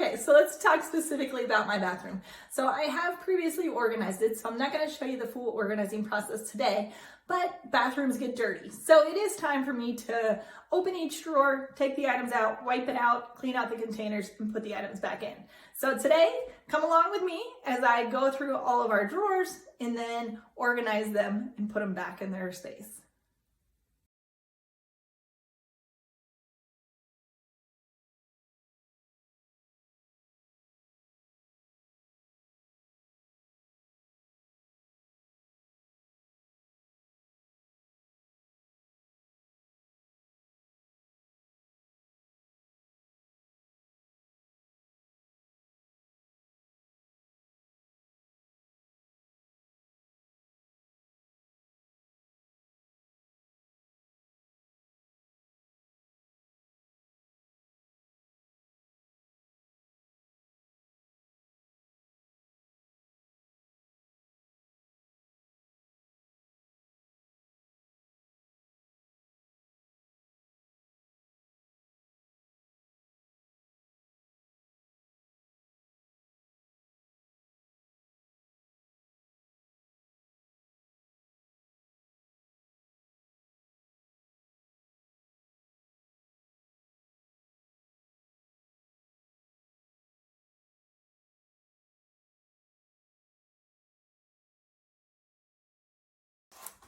Okay, so let's talk specifically about my bathroom. So I have previously organized it, so I'm not going to show you the full organizing process today, but bathrooms get dirty. So it is time for me to open each drawer, take the items out, wipe it out, clean out the containers, and put the items back in. So today, come along with me as I go through all of our drawers and then organize them and put them back in their space.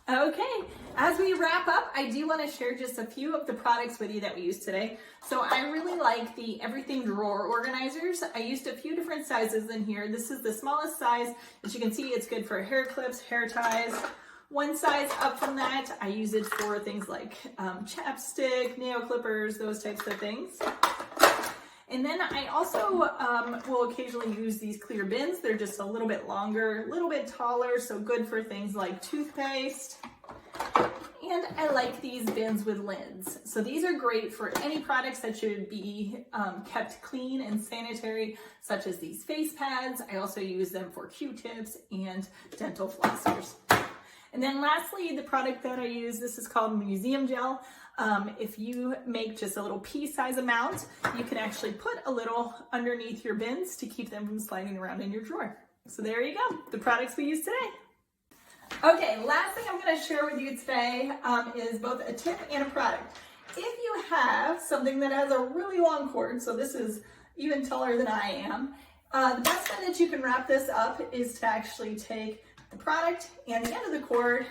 Okay, as we wrap up, I do want to share just a few of the products with you that we used today. So I really like the Everything Drawer Organizers. I used a few different sizes in here. This is the smallest size. As you can see, it's good for hair clips, hair ties. One size up from that, I use it for things like chapstick, nail clippers, those types of things. And then I also will occasionally use these clear bins. They're just a little bit longer, a little bit taller, so good for things like toothpaste. And I like these bins with lids. So these are great for any products that should be kept clean and sanitary, such as these face pads. I also use them for Q-tips and dental flossers. And then lastly, the product that I use, this is called Museum Gel. If you make just a little pea-size amount, you can actually put a little underneath your bins to keep them from sliding around in your drawer. So there you go, the products we use today. Okay, last thing I'm going to share with you today is both a tip and a product. If you have something that has a really long cord, so this is even taller than I am, the best way that you can wrap this up is to actually take the product and the end of the cord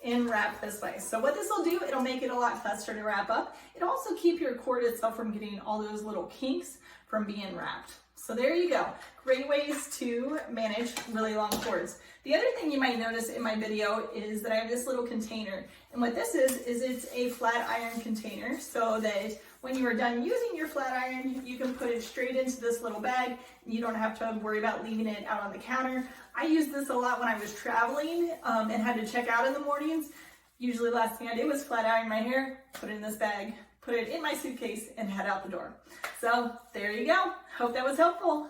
and wrap this way. So what this will do, it'll make it a lot faster to wrap up. It'll also keep your cord itself from getting all those little kinks from being wrapped. So there you go. Great ways to manage really long cords. The other thing you might notice in my video is that I have this little container. And what this is it's a flat iron container so that when you are done using your flat iron, you can put it straight into this little bag. You don't have to worry about leaving it out on the counter. I used this a lot when I was traveling and had to check out in the mornings. Usually the last thing I did was flat iron my hair, put it in this bag, put it in my suitcase, and head out the door. So there you go. Hope that was helpful.